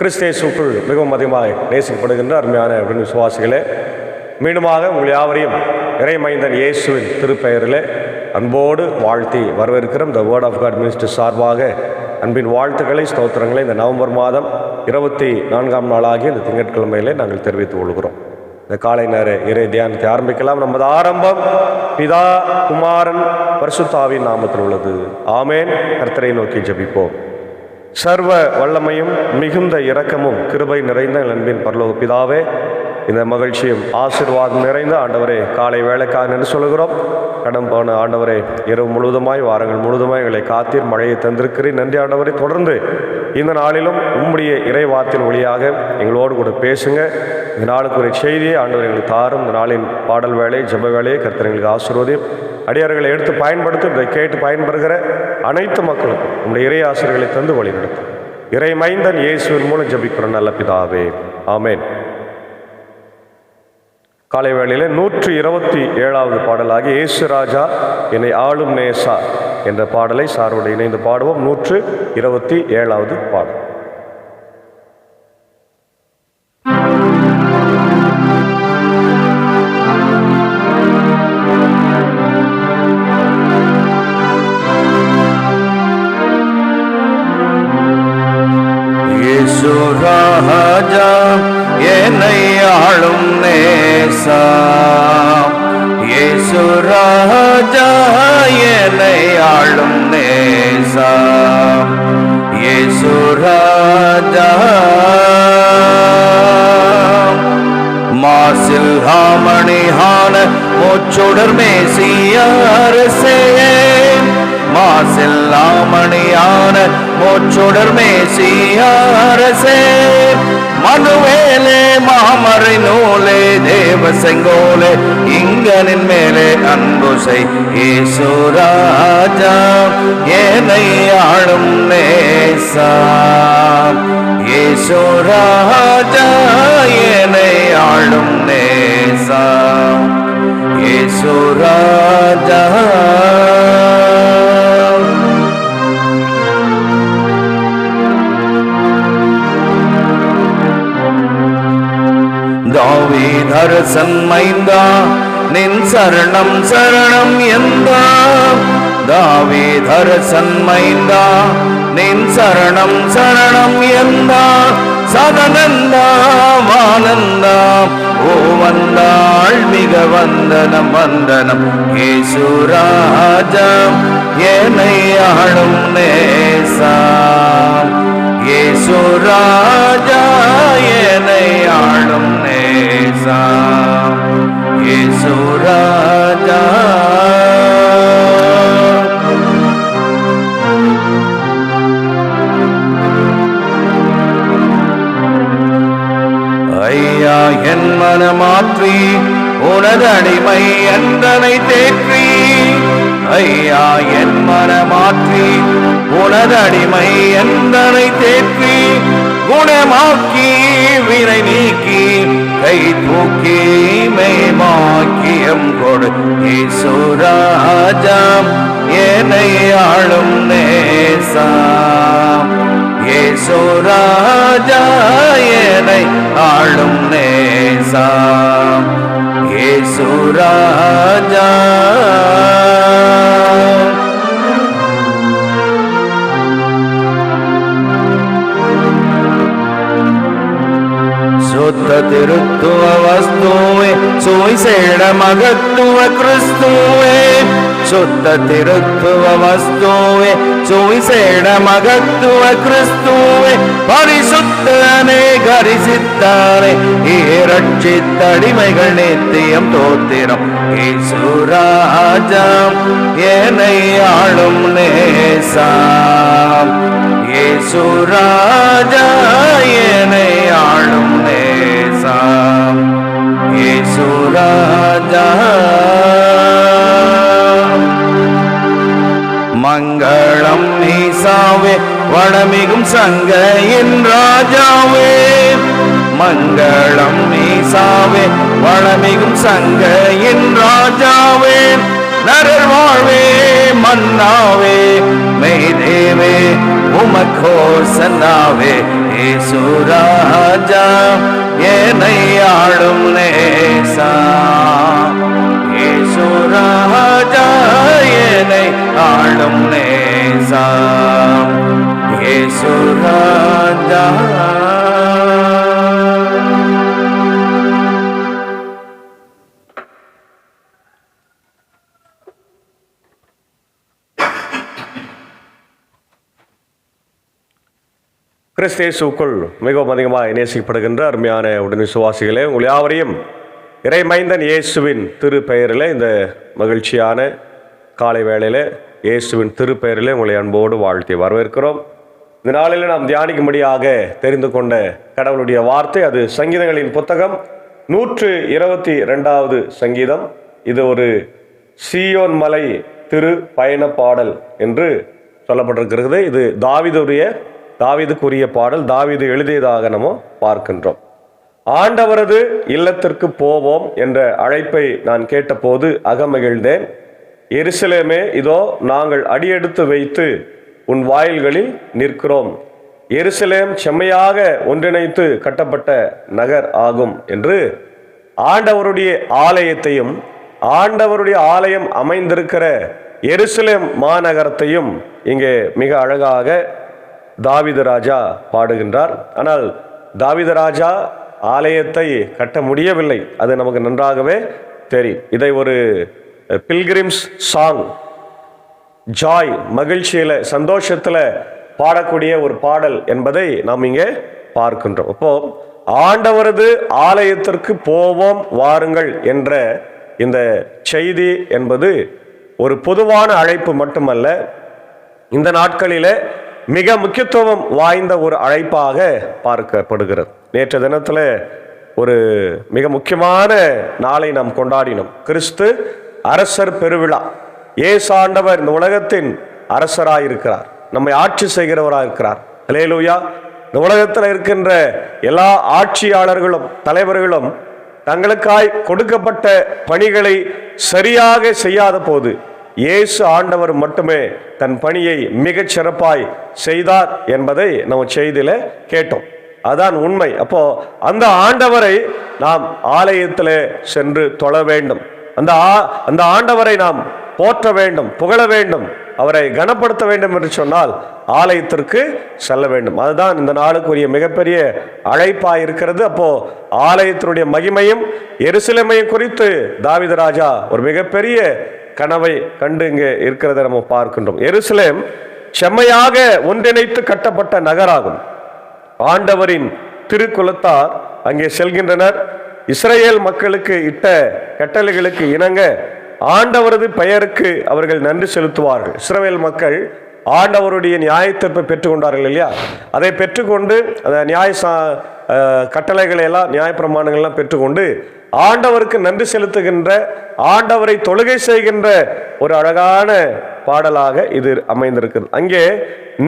கிறிஸ்தேசுக்குள் மிகவும் அதிகமாக நேசிக்கப்படுகின்ற அருமையான விசுவாசிகளே, மீண்டுமாக உங்கள் யாவரையும் இறைமைந்தன் இயேசுவின் திருப்பெயரிலே அன்போடு வாழ்த்தி வரவேற்கிறோம். The word of God ministry சார்பாக அன்பின் வாழ்த்துக்களை, ஸ்தோத்திரங்களை இந்த நவம்பர் மாதம் 24ஆம் நாளாகிய இந்த திங்கட்கிழமையிலே நாங்கள் தெரிவித்துக் கொள்கிறோம். இந்த காலை நேர இறை தியானத்தை ஆரம்பிக்கலாம். நமது ஆரம்பம் பிதா, குமாரன், பரிசுத்தாவின் நாமத்தில் உள்ளது. ஆமேன். கர்த்தரை நோக்கி ஜெபிப்போம். சர்வ வல்லமையும் மிகுந்த இரக்கமும் கிருபை நிறைந்த அன்பின் பரலோக பிதாவே, இந்த மகிழ்ச்சியும் ஆசீர்வாதம் நிறைந்த ஆண்டவரே, காலை வேலைக்காக என்று சொல்கிறோம். கடன் போன ஆண்டவரே, இரவு முழுவதுமாய் வாரங்கள் முழுவதுமாய் எங்களை காத்தீர், மழையை தந்திருக்கிறேன். நன்றி ஆண்டவரை. தொடர்ந்து இந்த நாளிலும் உம்முடைய இறைவாத்தின் வழியாக எங்களோடு கூட பேசுங்க. இந்த நாளுக்கு ஒரு செய்தியை ஆண்டவர் எங்களுக்கு தாரும். இந்த நாளின் பாடல் வேலை, ஜெப வேலையை கர்த்தர் எங்களுக்கு ஆசீர்வதியும். அடியார்களை எடுத்து பயன்படுத்தும். இதை கேட்டு பயன்பெறுகிற அனைத்து மக்களுக்கும் உங்களுடைய இறை ஆசிரியர்களை தந்து வழிநடத்தும். இறை மைந்தன் இயேசுவின் மூலம் ஜெபிக்கிறோம் நல்ல பிதாவே. ஆமேன். காலை வேளையில் 127வது பாடலாகி இயேசு ராஜா என்னை ஆளும் நேசா என்ற பாடலை சாரோடு இணைந்து பாடுவோம். 127வது பாடல். இயேசு ராஜா என்னை ஆளும் நேசா, இயேசு ராஜா என்னை ஆளும் நேசா, இயேசு ராஜா மாசில் ஹாமணிஹான முச்சுடர் மேசியாரசே, மாசில் ஆமணியான முச்சுடர் மேசியாரசே, மனுவேலே மாமரை நூலே தேவ செங்கோலே இங்கனின் மேலே அன்பு செய். இயேசு ராஜா என்னை ஆளும் நேசா, இயேசு ராஜா என்னை ஆளும் நேசா, இயேசு ராஜா. தாவீதரசன் மைந்தா நின் சரணம் சரணம் எந்தா, தாவீதரசன் மைந்தா நின் சரணம் சரணம் எந்தா, சதனந்தா வானந்தா ஓ வந்தாள் மிக வந்தனம் வந்தனம். இயேசு ராஜா என்னை ஆளும் நேசா, இயேசு ராஜா என்னை ஆளும் நேசா, இயேசு ராஜா. ஐயா என் மனமாற்றி உனது அடிமை எந்தனை தேற்றி, ஐயா என் மனமாற்றி உனது அடிமை எந்தனை தேற்றி, குணமாக்கி வினை நீக்கி கை தூக்கி மெய்மாக்கியம் கொடு. இயேசு ராஜா என்னை ஆளும் நேசா, இயேசு ராஜா என்னை ஆளும் நேசா, இயேசு ராஜா. சுத்த திருத்துவ வஸ்துவே சுவிசேட மகத்துவ கிறிஸ்துவே, சுத்த திருத்துவ வஸ்துவே சுவிசேட மகத்துவ கிறிஸ்துவே, பரிசுத்தனே கரிசித்தானே இரட்சித்தடிமைகள் நித்தியம் தோத்திரம். இயேசு ராஜா என்னை ஆளும் நேசா, இயேசு ராஜா என்னை ஆளும் நேசா, இயேசு ராஜா. மங்களம் ஈசாவே வளமிகும் சங்கையின் ராஜாவே, மங்களம் ஈசாவே வளமிகும் சங்கையின் ராஜாவே, நரர் வாழ்வே மன்னாவே மெய்தேவே உமக்கோ சன்னாவே இயேசு ராஜா என்னை ஆளும் நேசா, இயேசு ராஜா என்னை ஆளும் நேசா, இயேசு ராஜா. கிறிஸ்து இயேசுவுக்குள் மிகவும் அதிகமாக நேசிக்கப்படுகின்ற அருமையான உடன் விசுவாசிகளே, உங்கள் யாவரையும் இறைமைந்தன் இயேசுவின் திருப்பெயரில் இந்த மகிழ்ச்சியான காலை வேளையில் இயேசுவின் திருப்பெயரில் உங்களை அன்போடு வாழ்த்தி வரவேற்கிறோம். இந்த நாளில் நாம் தியானிக்கும்படியாக தெரிந்து கொண்ட கடவுளுடைய வார்த்தை, அது சங்கீதங்களின் புத்தகம் 122வது சங்கீதம். இது ஒரு சீயோன் மலை திரு பயண பாடல் என்று சொல்லப்பட்டிருக்கிறது. இது தாவீதுக்குரிய பாடல், தாவீது எழுதியதாக நம்ம பார்க்கின்றோம். ஆண்டவரது இல்லத்திற்கு போவோம் என்ற அழைப்பை நான் கேட்டபோது அகமகிழ்ந்தேன். எருசலேமே, இதோ நாங்கள் அடியெடுத்து வைத்து உன் வாயில்களில் நிற்கிறோம். எருசலேம் செம்மையாக ஒன்றிணைத்து கட்டப்பட்ட நகர் ஆகும் என்று ஆண்டவருடைய ஆலயத்தையும், ஆண்டவருடைய ஆலயம் அமைந்திருக்கிற எருசலேம் மாநகரத்தையும் இங்கே மிக அழகாக தாவீது ராஜா பாடுகின்றார். ஆனால் தாவீது ராஜா ஆலயத்தை கட்ட முடியவில்லை, அது நமக்கு நன்றாகவே தெரியும். இதை ஒரு பில்கிரிம்ஸ் சாங், ஜாய், மகிழ்ச்சியில் சந்தோஷத்தில் பாடக்கூடிய ஒரு பாடல் என்பதை நாம் இங்கே பார்க்கின்றோம். அப்போ ஆண்டவரது ஆலயத்திற்கு போவோம் வாருங்கள் என்ற இந்த செய்தி என்பது ஒரு பொதுவான அழைப்பு மட்டுமல்ல, இந்த நாட்களில் மிக முக்கியத்துவம் வாய்ந்த ஒரு அழைப்பாக பார்க்கப்படுகிறது. நேற்று தினத்தில் ஒரு மிக முக்கியமான நாளை நாம் கொண்டாடினோம், கிறிஸ்து அரசர் பெருவிழா. இயேசு ஆண்டவர் இந்த உலகத்தின் அரசராயிருக்கிறார், நம்மை ஆட்சி செய்கிறவராயிருக்கிறார். அல்லேலூயா. இந்த உலகத்தில் இருக்கின்ற எல்லா ஆட்சியாளர்களும் தலைவர்களும் தங்களுக்காய் கொடுக்கப்பட்ட பணிகளை சரியாக செய்யாத போது இயேசு ஆண்டவர் மட்டுமே தன் பணியை மிகச் சிறப்பாய் செய்தார் என்பதை நம்ம செய்தியில கேட்டோம். அதான் உண்மை. அப்போ அந்த ஆண்டவரை நாம் ஆலயத்தில் சென்று தொழ வேண்டும், அந்த ஆண்டவரை நாம் போற்ற வேண்டும், புகழ வேண்டும், அவரை கனப்படுத்த வேண்டும் என்று சொன்னால் ஆலயத்திற்கு செல்ல வேண்டும். அதுதான் இந்த நாளுக்குரிய மிகப்பெரிய அழைப்பாய் இருக்கிறது. அப்போ ஆலயத்தினுடைய மகிமையும் எருசலேமையும் குறித்து தாவீது ராஜா ஒரு மிகப்பெரிய கனவை கண்டு இங்கே இருக்கிறத நம்ம பார்க்கின்றோம். எருசலேம் செம்மையாக ஒன்றிணைத்து கட்டப்பட்ட நகராகும். ஆண்டவரின் திருக்குலத்தார் அங்கே செல்கின்றனர். இஸ்ரேல் மக்களுக்கு இட்ட கட்டளைகளுக்கு இணங்க ஆண்டவரது பெயருக்கு அவர்கள் நன்றி செலுத்துவார்கள். இஸ்ரவேல் மக்கள் ஆண்டவருடைய நியாயத்தீர்ப்பை பெற்றுக்கொண்டார்கள் இல்லையா? அதை பெற்றுக்கொண்டு அந்த கட்டளைகளை எல்லாம், நியாயப்பிரமாணங்கள்லாம் பெற்றுக்கொண்டு ஆண்டவருக்கு நன்றி செலுத்துகின்ற, ஆண்டவரை தொழுகை செய்கின்ற ஒரு அழகான பாடலாக இது அமைந்திருக்கிறது. அங்கே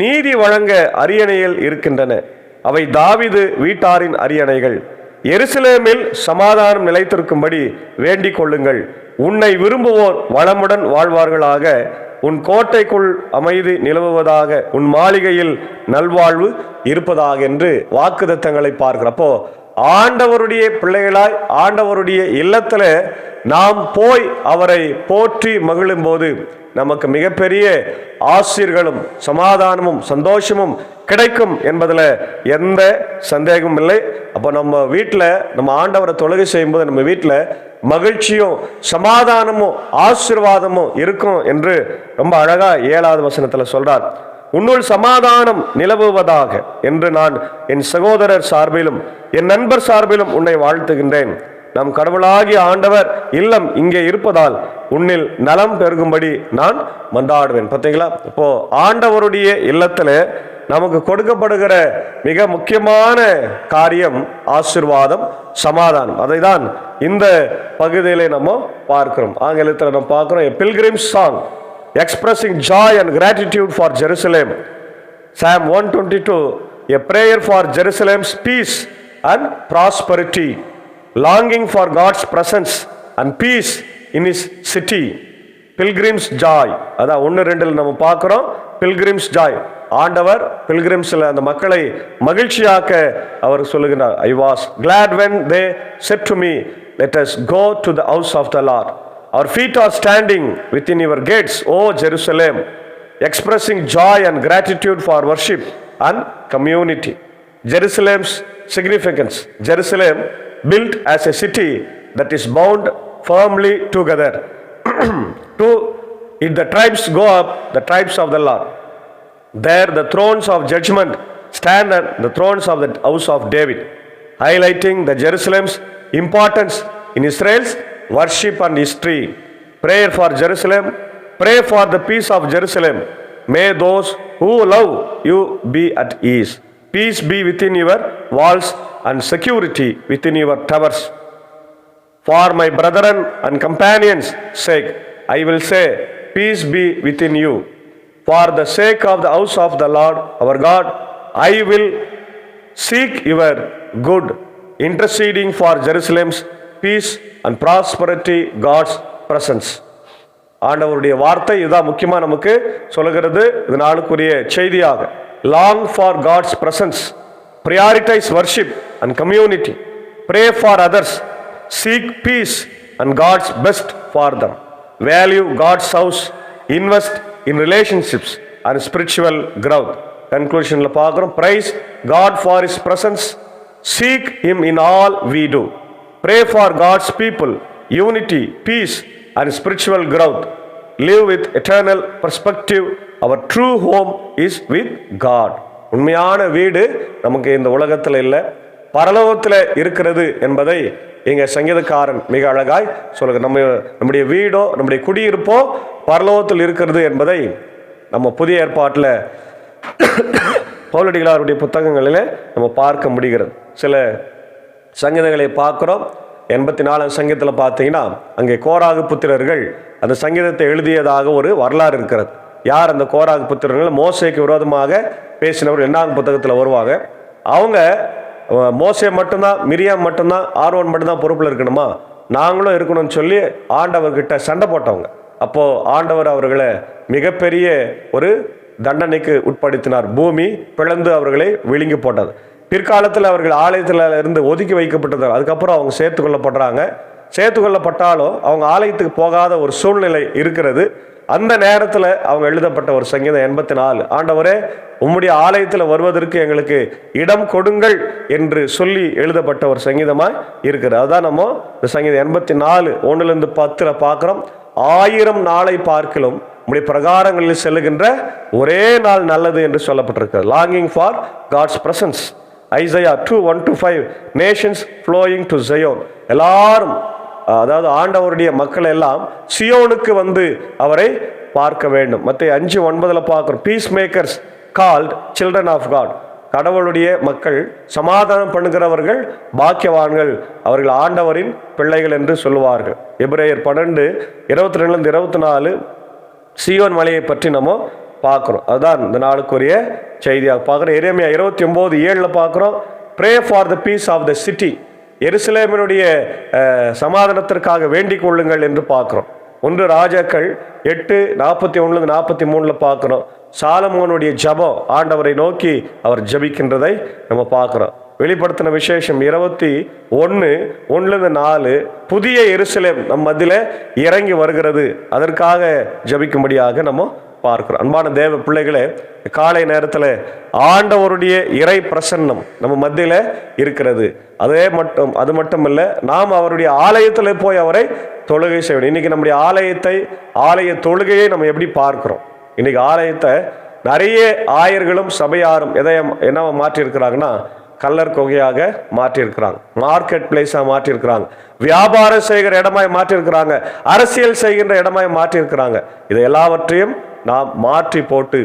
நீதி வழங்க அரியணைகள் இருக்கின்றன, அவை தாவீது வீட்டாரின் அரியணைகள். எருசலேமில் சமாதானம் நிலைத்திருக்கும்படி வேண்டிக் கொள்ளுங்கள். உன்னை விரும்புவோர் வளமுடன் வாழ்வார்களாக. உன் கோட்டைக்குள் அமைதி நிலவுவதாக, உன் மாளிகையில் நல்வாழ்வு இருப்பதாக என்று வாக்குத்தத்தங்களை பார்க்கிறப்போ ஆண்டவருடைய பிள்ளைகளாய் ஆண்டவருடைய இல்லத்துல நாம் போய் அவரை போற்றி மகிழும் போது நமக்கு மிகப்பெரிய ஆசீர்களும் சமாதானமும் சந்தோஷமும் கிடைக்கும் என்பதில் எந்த சந்தேகமும் இல்லை. அப்போ நம்ம வீட்டில் நம்ம ஆண்டவரை தொழுகை செய்யும்போது நம்ம வீட்டில் மகிழ்ச்சியும் சமாதானமும் ஆசீர்வாதமும் இருக்கும் என்று ரொம்ப அழகா 7வது வசனத்தில் சொல்றார். உன்னுள் சமாதானம் நிலவுவதாக என்று நான் என் சகோதரர் சார்பிலும் என் நண்பர் சார்பிலும் உன்னை வாழ்த்துகின்றேன். நம் கடவுளாகிய ஆண்டவர் இல்லம் இங்கே இருப்பதால் உன்னில் நலம் பெருகும்படி நான் மன்றாடுவேன். பார்த்தீங்களா? இப்போ ஆண்டவருடைய இல்லத்துல நமக்கு கொடுக்கப்படுகிற மிக முக்கியமான காரியம் ஆசீர்வாதம், சமாதானம். அதை தான் இந்த பகுதியிலே நம்ம பார்க்கிறோம். ஆங்கிலத்தில் நம்ம பார்க்கிறோம், a pilgrim's song expressing joy and gratitude for Jerusalem. Psalm 122, a prayer for Jerusalem's peace and prosperity, longing for God's presence and peace in his city. Pilgrim's joy. அதான் 1-2 நம்ம பார்க்கிறோம். Pilgrim's joy. ஆண்டவர் பில்கிரிம்ஸில் அந்த மக்களை மகிழ்ச்சியாக்க அவர் சொல்லுகிறார். I was glad when they said to me, let us go to the house of the Lord. Our feet are standing within your gates, O Jerusalem, expressing joy and gratitude for worship and community. Jerusalem's significance. Jerusalem built as a city that is bound firmly together. If the tribes go up, the tribes of the Lord. There the thrones of judgment stand at the thrones of the house of David, highlighting the Jerusalem's importance in Israel's worship and history. Prayer for Jerusalem. Pray for the peace of Jerusalem. May those who love you be at ease. Peace be within your walls and security within your towers. For my brethren and companions' sake, I will say, peace be within you. For the sake of the house of the Lord our God, I will seek your good, interceding for Jerusalem's peace and prosperity, God's presence. ஆண்டவருடைய வார்த்தை இதுதான் முக்கியமாக நமக்கு சொல்லுகிறது. இது நாளுக்குரிய செய்தியாக. Long for God's presence. Prioritize worship and community. Pray for others. Seek peace and God's best for them. Value God's house. Invest in relationships and spiritual growth. Conclusionல பார்க்கிறோம். Praise God for His presence. Seek Him in all we do. Pray for God's people. Unity, peace and spiritual growth. Live with eternal perspective. Our true home is with God. உண்மையான வீடு நமக்கு இந்த உலகத்தில் இல்லை, பரலோகத்தில் இருக்கிறது என்பதை இங்கே சங்கீதக்காரன் மிக அழகாய் சொல்லுங்க. நம்முடைய வீடோ நம்முடைய குடியிருப்போ பரலோகத்தில் இருக்கிறது என்பதை நம்ம புதிய ஏற்பாட்டில் பவுலடிகளாருடைய புத்தகங்களில் நம்ம பார்க்க முடிகிறது. சில சங்கீதங்களை பார்க்குறோம். 84 சங்கீதத்தில் பார்த்தீங்கன்னா அங்கே கோராகு புத்திரர்கள் அந்த சங்கீதத்தை எழுதியதாக ஒரு வரலாறு இருக்கிறது. யார் அந்த கோராகு புத்திரர்கள்? மோசேக்கு விரோதமாக பேசினவர் 2ஆம் புத்தகத்தில் வருவாங்க. அவங்க மோசே மட்டும்தான், மிரியாம் மட்டும்தான், ஆரோன் மட்டும்தான் பொறுப்பில் இருக்கணுமா, நாங்களும் இருக்கணும்னு சொல்லி ஆண்டவர்கிட்ட சண்டை போட்டவங்க. அப்போது ஆண்டவர் அவர்களை மிகப்பெரிய ஒரு தண்டனைக்கு உட்படுத்தினார். பூமி பிளந்து அவர்களை விழுங்கி போட்டது. பிற்காலத்தில் அவர்கள் ஆலயத்தில் இருந்து ஒதுக்கி வைக்கப்பட்டது. அதுக்கப்புறம் அவங்க சேர்த்து கொள்ளப்படுறாங்க. சேர்த்து கொள்ளப்பட்டாலும் அவங்க ஆலயத்துக்கு போகாத ஒரு சூழ்நிலை இருக்கிறது. அந்த நேரத்தில் அவங்க எழுதப்பட்ட ஒரு சங்கீதம் 84. ஆண்டவரே, உம்முடைய ஆலயத்தில் வருவதற்கு எங்களுக்கு இடம் கொடுங்கள் என்று சொல்லி எழுதப்பட்ட ஒரு சங்கீதமாக இருக்குது. அதுதான் நம்ம இந்த சங்கீதம் 84 1-10 பார்க்குறோம். 1000 நாளை பார்க்கிலும் உம்முடைய பிரகாரங்களில் செல்லுகின்ற ஒரே நாள் நல்லது என்று சொல்லப்பட்டிருக்கிறது. Longing for God's presence. Isaiah 2:1-5 nations flowing to Zion. எல்லாரும், அதாவது ஆண்டவருடைய மக்கள் எல்லாம் சியோனுக்கு வந்து அவரை பார்க்க வேண்டும். மத்தேயு 5:9 பார்க்கிறோம். Peace makers called children of God. கடவுளுடைய மக்கள், சமாதானம் பண்ணுகிறவர்கள் பாக்கியவான்கள், அவர்கள் ஆண்டவரின் பிள்ளைகள் என்று சொல்லுவார்கள். எபிரேயர் 12:22-24 சியோன் மலையை பற்றி நம்ம பார்க்குறோம். அதுதான் இந்த நாளுக்குரிய செய்தியாக பார்க்குறோம். எரேமியா 29:7 பார்க்குறோம். Pray for the peace of the city. எருசலேமினுடைய சமாதானத்திற்காக வேண்டிக் கொள்ளுங்கள் என்று பார்க்குறோம். 1 ராஜாக்கள் 8:41-43 பார்க்குறோம். சாலமோனுடைய ஜபம், ஆண்டவரை நோக்கி அவர் ஜபிக்கின்றதை நம்ம பார்க்குறோம். வெளிப்படுத்தின விசேஷம் 21:1-4 புதிய எருசலேம் நம் மத்தியில் இறங்கி வருகிறது, அதற்காக ஜபிக்கும்படியாக நம்ம பார்க்கிறோம். அன்பான தேவ பிள்ளைகளே, காலை நேரத்தில் ஆண்டவருடைய இறை பிரசன்னம் நம்ம மத்தியில் இருக்கிறது. அது மட்டுமல்ல, நாம் அவருடைய ஆலயத்தில் போய் அவரை தொழுகை செய்யணும். இன்னைக்கு நம்முடைய ஆலய தொழுகையை நம்ம எப்படி பார்க்கிறோம்? இன்னைக்கு ஆலயத்தை நிறைய ஆயர்களும் சபையாரும் என்னவா மாற்றியிருக்கிறாங்கன்னா, கல்லர் கொகையாக மாற்றியிருக்கிறாங்க, மார்க்கெட் பிளேஸாக மாற்றியிருக்கிறாங்க, வியாபாரம் செய்கிற இடமாய் மாற்றியிருக்கிறாங்க, அரசியல் செய்கின்ற இடமாய் மாற்றியிருக்கிறாங்க. இதை எல்லாவற்றையும் நாம் மாற்றி போட்டு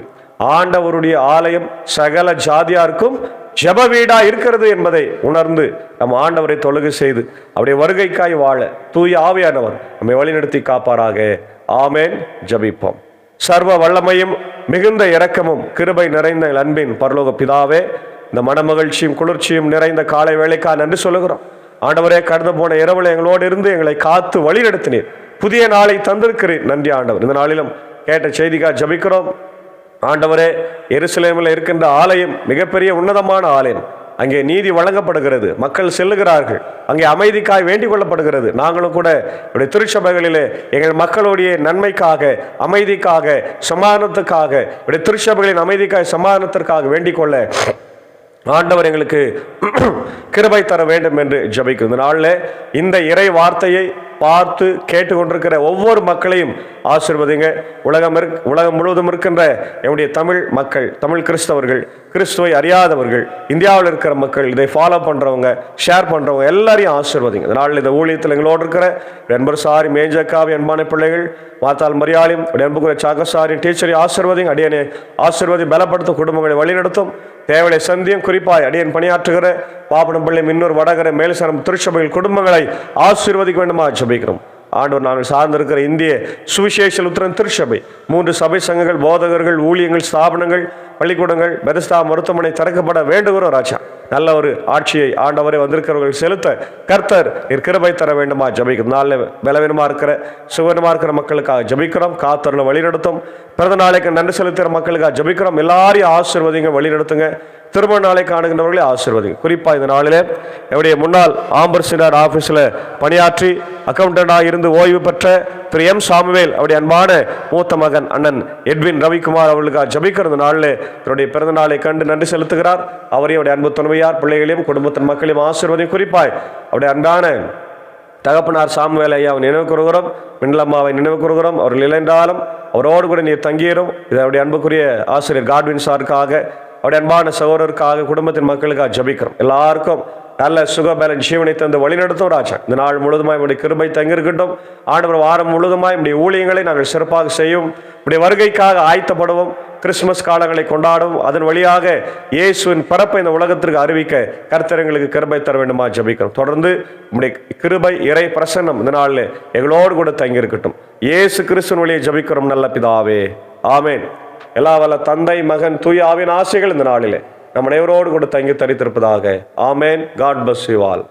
ஆண்டவருடைய ஆலயம் சகல ஜாதியாருக்கும் ஜெப வீடா இருக்கிறது என்பதை உணர்ந்து நம் ஆண்டவரை தொழுகை செய்து அவருடைய வருகைக்காய் வாழ தூய ஆவியானவர் நம்மை வழிநடத்தி காப்பாராக. ஆமேன். ஜபிப்போம். சர்வ வல்லமையும் மிகுந்த இரக்கமும் கிருபை நிறைந்த அன்பின் பரலோக பிதாவே, இந்த மனமகிழ்ச்சியும் குளிர்ச்சியும் நிறைந்த காலை வேளைக்காக நன்றி சொல்லுகிறோம். ஆண்டவரே, கடந்து போன இரவுல எங்களோடு இருந்து எங்களை காத்து வழி நடத்தினீர். புதிய நாளை தந்திருக்கிறீர். நன்றி ஆண்டவர். இந்த நாளிலும் கேட்ட செய்திக்காக ஜபிக்கிறோம். ஆண்டவரே, எருசலேமில் இருக்கின்ற ஆலயம் மிகப்பெரிய உன்னதமான ஆலயம். அங்கே நீதி வழங்கப்படுகிறது, மக்கள் செல்லுகிறார்கள், அங்கே அமைதிக்காய் வேண்டிக் கொள்ளப்படுகிறது. நாங்களும் கூட இப்படி திருச்சபைகளிலே எங்கள் மக்களுடைய நன்மைக்காக, அமைதிக்காக, சமாதானத்துக்காக, இப்படி திருச்சபைகளின் அமைதிக்காக, சமாதானத்திற்காக வேண்டிக் கொள்ள ஆண்டவர் எங்களுக்கு கிருபை தர வேண்டும் என்று ஜெபிக்கும். இந்த நாளில் இந்த இறை வார்த்தையை பார்த்து கேட்டுக்கொண்டிருக்கிற ஒவ்வொரு மக்களையும் ஆசீர்வதிங்க. உலகம் முழுவதும் இருக்கின்ற என்னுடைய தமிழ் மக்கள், தமிழ் கிறிஸ்தவர்கள், கிறிஸ்துவை அறியாதவர்கள், இந்தியாவில் இருக்கிற மக்கள், இதை ஃபாலோ பண்ணுறவங்க, ஷேர் பண்ணுறவங்க எல்லாரையும் ஆசீர்வதிங்க. இந்த நாளில் இந்த ஊழியத்தில் எங்களோடு இருக்கிற என்பர் சாரி, மேஞ்சக்காவி, அன்பான பிள்ளைகள், மாத்தாள் மரியாளியும், அன்புக்குரிய சாகசாரி டீச்சரை ஆசீர்வதிங்க. அடியனை ஆசீர்வதி, பலப்படுத்தும், குடும்பங்களை வழிநடத்தும், தேவலை சந்தியும். குறிப்பாய் அடியன் பணியாற்றுகிற பாப்பனம் பள்ளி, மின்னூர், வடகரை, மேல்சரம் திருச்சபைகள் குடும்பங்களை ஆசீர்வதிக்க வேண்டுமா ஜெபிக்கிறோம். ஆண்டவர், நாங்கள் சார்ந்திருக்கிற இந்திய சுவிசேஷ லுத்தரன் திருச்சபை, 3 சபை சங்கங்கள், போதகர்கள், ஊழியங்கள், ஸ்தாபனங்கள், பள்ளிக்கூடங்கள், பெதஸ்தா மருத்துவமனை திறக்கப்பட வேண்டுகிறோம் ராஜா. நல்ல ஒரு ஆட்சியை ஆண்டவரை வந்திருக்கிறவர்கள் செலுத்த கர்த்தர் கிருபை தர வேண்டுமா ஜெபிக்கிறோம். நல்ல பலவீனமாக இருக்கிற, சுகவீனமாக இருக்கிற மக்களுக்காக ஜெபிக்கிறோம். காத்தருளை வழிநடத்தும். பிறந்த நாளைக்கு நன்றி செலுத்துகிற மக்களுக்காக ஜெபிக்கிறோம். எல்லாரையும் ஆசீர்வதிங்க, வழிநடத்துங்க. திருமண நாளை காணுகின்றவர்களே ஆசீர்வதிங்க. குறிப்பாக இந்த நாளிலே என்னுடைய முன்னாள் ஆம்பர்சினார் ஆஃபீஸில் பணியாற்றி அக்கௌண்டண்டாக இருந்து ஓய்வு பெற்ற திரு எம் சாமுவேல், அவருடைய அன்பான மூத்த மகன் அண்ணன் எட்வின் ரவிக்குமார் அவர்களுக்காக ஜெபிக்கிற நாளில் தன்னுடைய பிறந்த நாளை கண்டு நன்றி செலுத்துகிறார். அவரையும் அவருடைய அன்பு துணைவியார், பிள்ளைகளையும் குடும்பத்தின் மக்களையும் ஆசீர்வதியும். குறிப்பாய் அவருடைய அன்பான தகப்பனார் சாமுவேல் ஐயாவை நினைவு கூறுகிறோம், மின்னலம்மாவை நினைவு கூறுகிறோம். அவர்கள் இளைந்தாலும் அவரோடு கூட நீர் தங்கியிரும். இது அவருடைய அன்புக்குரிய ஆசிரியர் காட்வின் சாருக்காக, அவருடைய அன்பான சகோதரருக்காக, குடும்பத்தின் மக்களுக்காக ஜெபிக்கிறோம். எல்லாருக்கும் நல்ல சுகபலன் ஜீவனை தந்து வழிநடத்தும் ராஜா. இந்த நாள் முழுதுமாய் உடைய கிருபை தங்கியிருக்கட்டும். ஆண்டவர் வாரம் முழுதுமாய் உடைய ஊழியங்களை நாங்கள் சிறப்பாக செய்யும். உடைய வருகைக்காக ஆயத்தப்படுவோம். கிறிஸ்துமஸ் காலங்களை கொண்டாடும். அதன் வழியாக இயேசுவின் பிறப்பை இந்த உலகத்திற்கு அறிவிக்க கர்த்தர் எங்களுக்கு கிருபை தர வேண்டுமா ஜெபிக்கிறோம். தொடர்ந்து உடைய கிருபை, இறை பிரசன்னம் இந்த நாளில் எங்களோடு கூட தங்கியிருக்கட்டும். இயேசு கிறிஸ்துவின் வழியை ஜெபிக்கிறோம் நல்ல பிதாவே, ஆமேன். எல்லா வல்ல தந்தை, மகன், தூய ஆவியின் ஆசைகள் இந்த நாளிலே நம் அனைவரோடு கூட தங்கி தரித்திருப்பதாக. ஆமேன். God bless you all.